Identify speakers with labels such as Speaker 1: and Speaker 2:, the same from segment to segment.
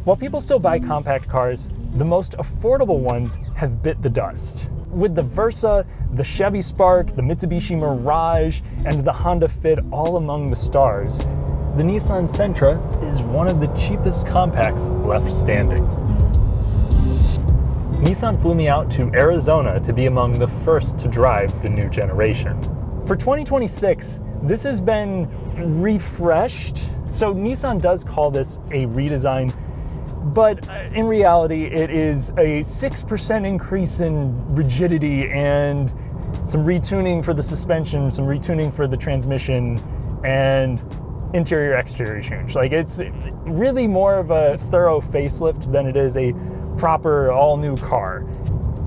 Speaker 1: While people still buy compact cars, the most affordable ones have bit the dust. With the Versa, the Chevy Spark, the Mitsubishi Mirage, and the Honda Fit all among the stars, the Nissan Sentra is one of the cheapest compacts left standing. Nissan flew me out to Arizona to be among the first to drive the new generation. For 2026, this has been refreshed. So Nissan does call this a redesign, but in reality, it is a 6% increase in rigidity and some retuning for the suspension, some retuning for the transmission, and interior exterior change. Like, it's really more of a thorough facelift than it is a proper all-new car.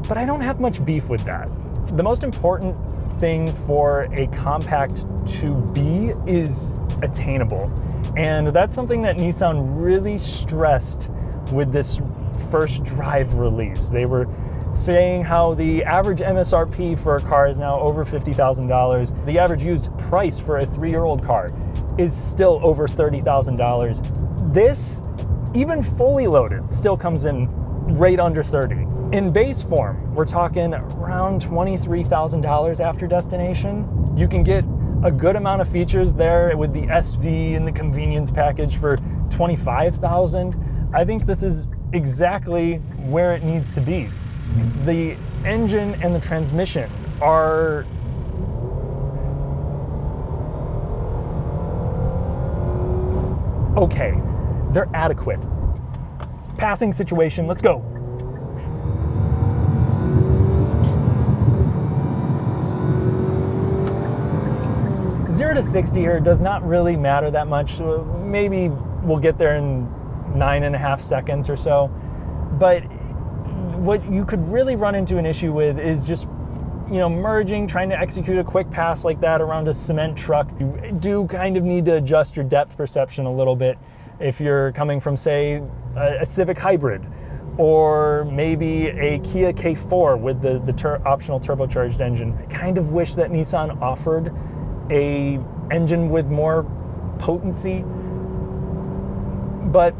Speaker 1: But I don't have much beef with that. The most important thing for a compact to be is attainable. And that's something that Nissan really stressed with this first drive release. They were saying how the average MSRP for a car is now over $50,000. The average used price for a 3-year-old car is still over $30,000. This, even fully loaded, still comes in right under 30. In base form, we're talking around $23,000 after destination. You can get a good amount of features there with the SV and the convenience package for $25,000. I think this is exactly where it needs to be. The engine and the transmission are okay. They're adequate. Passing situation, let's go. Zero to 60 here does not really matter that much. So maybe we'll get there in 9.5 seconds or so. But what you could really run into an issue with is just, merging, trying to execute a quick pass like that around a cement truck. You do kind of need to adjust your depth perception a little bit if you're coming from, say, a Civic Hybrid, or maybe a Kia K4 with the optional turbocharged engine. I kind of wish that Nissan offered a engine with more potency, but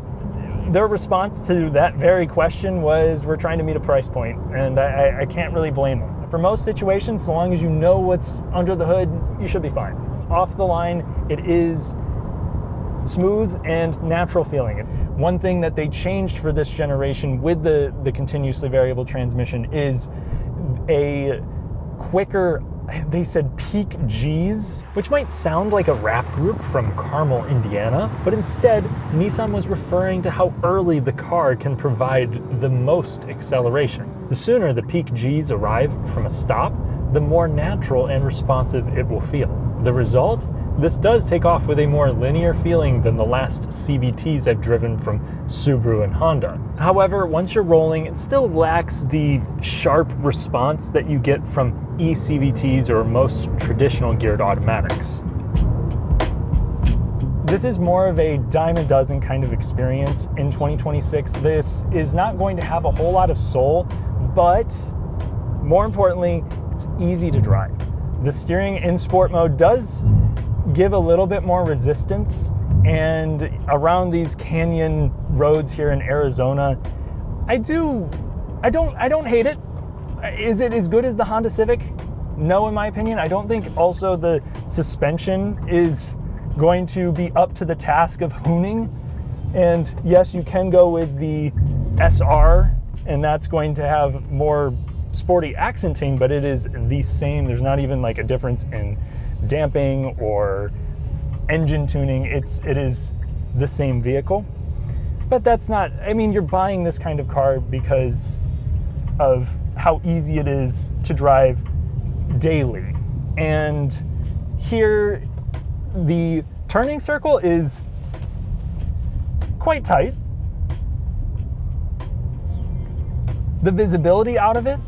Speaker 1: their response to that very question was, we're trying to meet a price point, and I can't really blame them. For most situations, so long as you know what's under the hood, you should be fine. Off the line, it is smooth and natural feeling. One thing that they changed for this generation with the continuously variable transmission is a quicker, they said, peak G's, which might sound like a rap group from Carmel, Indiana, but instead, Nissan was referring to how early the car can provide the most acceleration. The sooner the peak G's arrive from a stop, the more natural and responsive it will feel. The result? This does take off with a more linear feeling than the last CVTs I've driven from Subaru and Honda. However, once you're rolling, it still lacks the sharp response that you get from e-CVTs or most traditional geared automatics. This is more of a dime a dozen kind of experience in 2026. This is not going to have a whole lot of soul, but more importantly, it's easy to drive. The steering in sport mode does give a little bit more resistance, and around these canyon roads here in Arizona, I don't hate it. Is it as good as the Honda Civic? No, in my opinion. I don't think also the suspension is going to be up to the task of hooning. And yes, you can go with the SR, and that's going to have more sporty accenting, but it is the same. There's not even like a difference in damping or engine tuning. It is the same vehicle. But that's not, you're buying this kind of car because of how easy it is to drive daily. And here, the turning circle is quite tight. The visibility out of it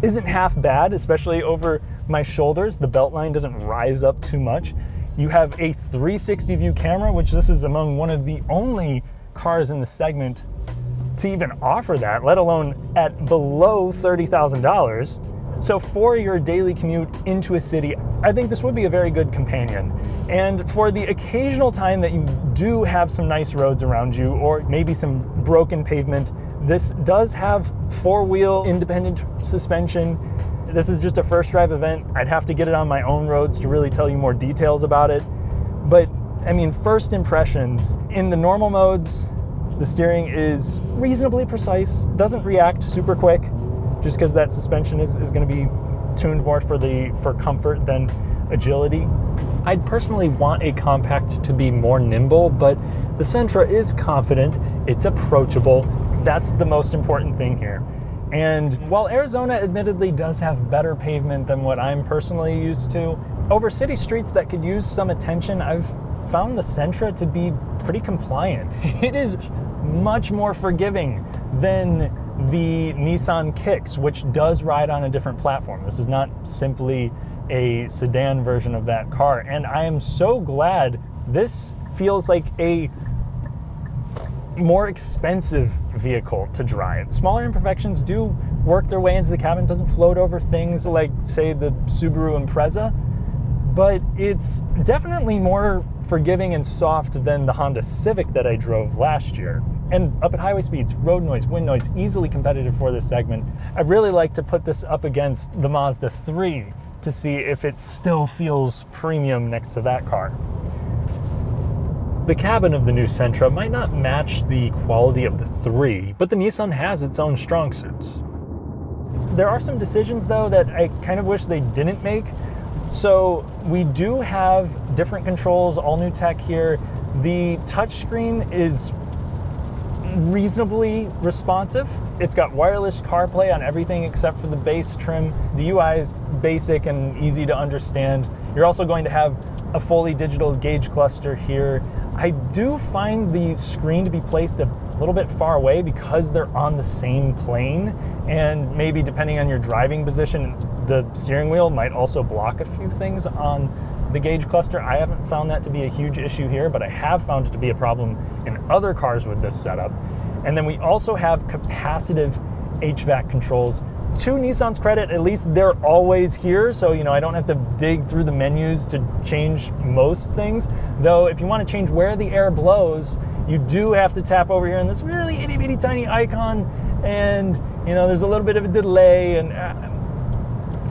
Speaker 1: isn't half bad, especially over my shoulders. The belt line doesn't rise up too much. You have a 360 view camera, which this is among one of the only cars in the segment to even offer that, let alone at below $30,000. So for your daily commute into a city, I think this would be a very good companion. And for the occasional time that you do have some nice roads around you, or maybe some broken pavement, this does have four-wheel independent suspension. This is just a first drive event. I'd have to get it on my own roads to really tell you more details about it. But I mean, first impressions, in the normal modes, the steering is reasonably precise, doesn't react super quick, just because that suspension is going to be tuned more for comfort than agility. I'd personally want a compact to be more nimble, but the Sentra is confident, it's approachable. That's the most important thing here. And while Arizona admittedly does have better pavement than what I'm personally used to, over city streets that could use some attention, I've found the Sentra to be pretty compliant. It is much more forgiving than the Nissan Kicks, which does ride on a different platform. This is not simply a sedan version of that car. And I am so glad this feels like a more expensive vehicle to drive. Smaller imperfections do work their way into the cabin. It doesn't float over things like, say, the Subaru Impreza, but it's definitely more forgiving and soft than the Honda Civic that I drove last year. And up at highway speeds, road noise, wind noise, easily competitive for this segment. I'd really like to put this up against the Mazda 3 to see if it still feels premium next to that car. The cabin of the new Sentra might not match the quality of the 3, but the Nissan has its own strong suits. There are some decisions, though, that I kind of wish they didn't make. So we do have different controls, all new tech here. The touchscreen is reasonably responsive. It's got wireless CarPlay on everything except for the base trim. The UI is basic and easy to understand. You're also going to have a fully digital gauge cluster here. I do find the screen to be placed a little bit far away because they're on the same plane, and maybe depending on your driving position, the steering wheel might also block a few things on the gauge cluster. I haven't found that to be a huge issue here, but I have found it to be a problem in other cars with this setup. And then we also have capacitive HVAC controls. To Nissan's credit, at least they're always here, so I don't have to dig through the menus to change most things. Though if you want to change where the air blows, you do have to tap over here in this really itty bitty tiny icon, and there's a little bit of a delay and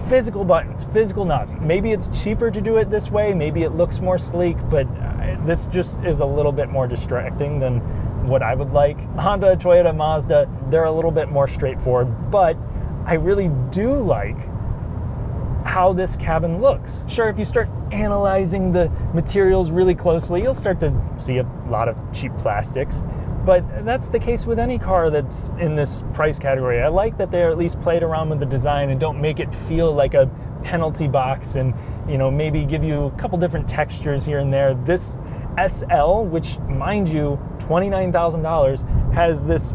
Speaker 1: physical buttons, physical knobs. Maybe it's cheaper to do it this way, maybe it looks more sleek, but this just is a little bit more distracting than what I would like. Honda, Toyota, Mazda, they're a little bit more straightforward, but I really do like how this cabin looks. Sure, if you start analyzing the materials really closely, you'll start to see a lot of cheap plastics, but that's the case with any car that's in this price category. I like that they're at least played around with the design and don't make it feel like a penalty box and maybe give you a couple different textures here and there. This SL, which mind you, $29,000, has this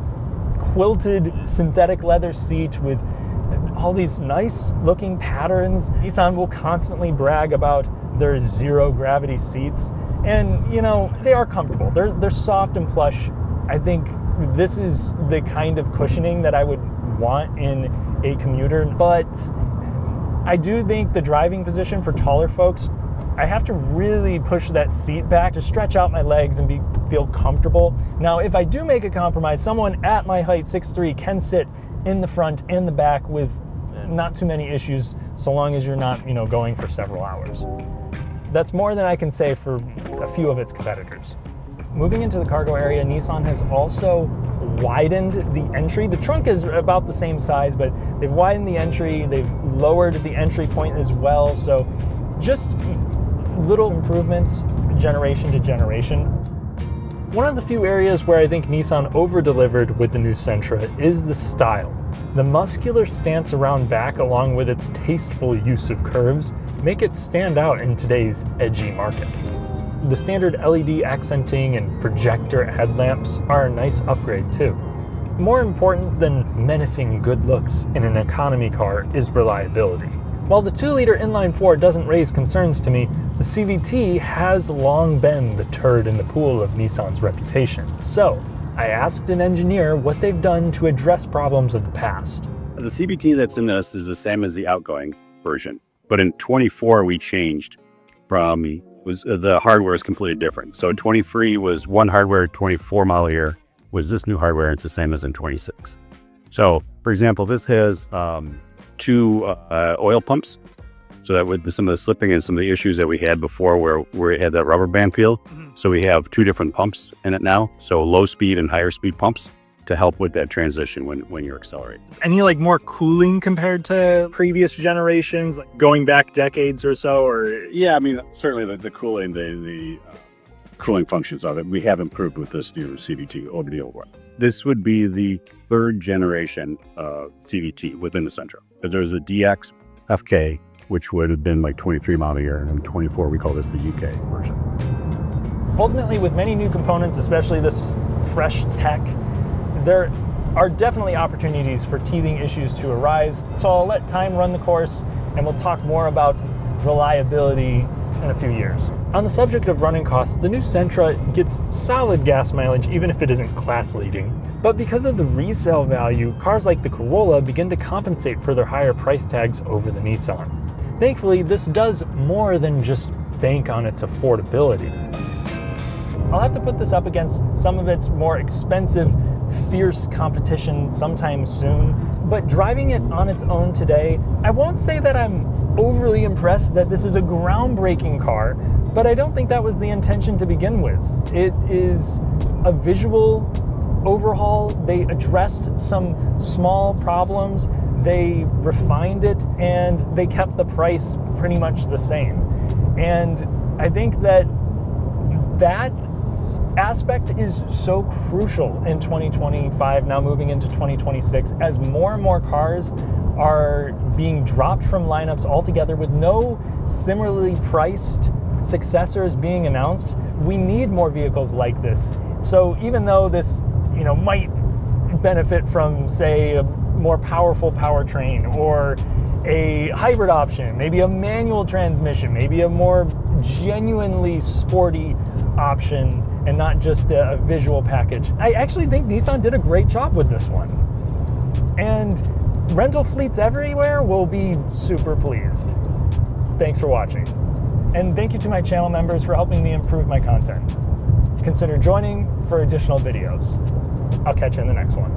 Speaker 1: quilted synthetic leather seat with all these nice looking patterns. Nissan will constantly brag about their zero gravity seats, and they are comfortable. They're soft and plush. I think this is the kind of cushioning that I would want in a commuter, but I do think the driving position for taller folks, I have to really push that seat back to stretch out my legs and feel comfortable. Now, if I do make a compromise, someone at my height, 6'3", can sit in the front and the back with not too many issues, so long as you're not, going for several hours. That's more than I can say for a few of its competitors. Moving into the cargo area, Nissan has also widened the entry. The trunk is about the same size, but they've widened the entry. They've lowered the entry point as well. So just little improvements generation to generation. One of the few areas where I think Nissan over-delivered with the new Sentra is the style. The muscular stance around back, along with its tasteful use of curves, make it stand out in today's edgy market. The standard LED accenting and projector headlamps are a nice upgrade too. More important than menacing good looks in an economy car is reliability. While the 2-liter inline-4 doesn't raise concerns to me, the CVT has long been the turd in the pool of Nissan's reputation. So, I asked an engineer what they've done to address problems of the past.
Speaker 2: The CVT that's in this is the same as the outgoing version, but in 24 we changed from the hardware is completely different. So 23 was one hardware, 24 model year was this new hardware, and it's the same as in 26. So for example, this has 2 oil pumps. So that with some of the slipping and some of the issues that we had before where it had that rubber band feel. So we have 2 different pumps in it now. So low speed and higher speed pumps to help with that transition when you're accelerating.
Speaker 1: Any like more cooling compared to previous generations, like going back decades or so, or?
Speaker 2: Yeah, I mean, certainly the cooling, the cooling functions of it, we have improved with this new CVT over the old one. This would be the 3rd generation CVT within the Sentra. There's a DX FK, which would have been like 23 model year, and in 24 we call this the UK version.
Speaker 1: Ultimately, with many new components, especially this fresh tech, there are definitely opportunities for teething issues to arise. So I'll let time run the course, and we'll talk more about reliability in a few years. On the subject of running costs, the new Sentra gets solid gas mileage even if it isn't class leading. But because of the resale value, cars like the Corolla begin to compensate for their higher price tags over the Nissan. Thankfully, this does more than just bank on its affordability. I'll have to put this up against some of its more expensive, fierce competition sometime soon, but driving it on its own today, I won't say that I'm overly impressed that this is a groundbreaking car, but I don't think that was the intention to begin with. It is a visual overhaul. They addressed some small problems, they refined it, and they kept the price pretty much the same. And I think that aspect is so crucial in 2025, now moving into 2026, as more and more cars are being dropped from lineups altogether with no similarly priced successors being announced. We need more vehicles like this. So even though this, might benefit from, say, a more powerful powertrain or a hybrid option, maybe a manual transmission, maybe a more genuinely sporty option, and not just a visual package, I actually think Nissan did a great job with this one. And rental fleets everywhere will be super pleased. Thanks for watching. And thank you to my channel members for helping me improve my content. Consider joining for additional videos. I'll catch you in the next one.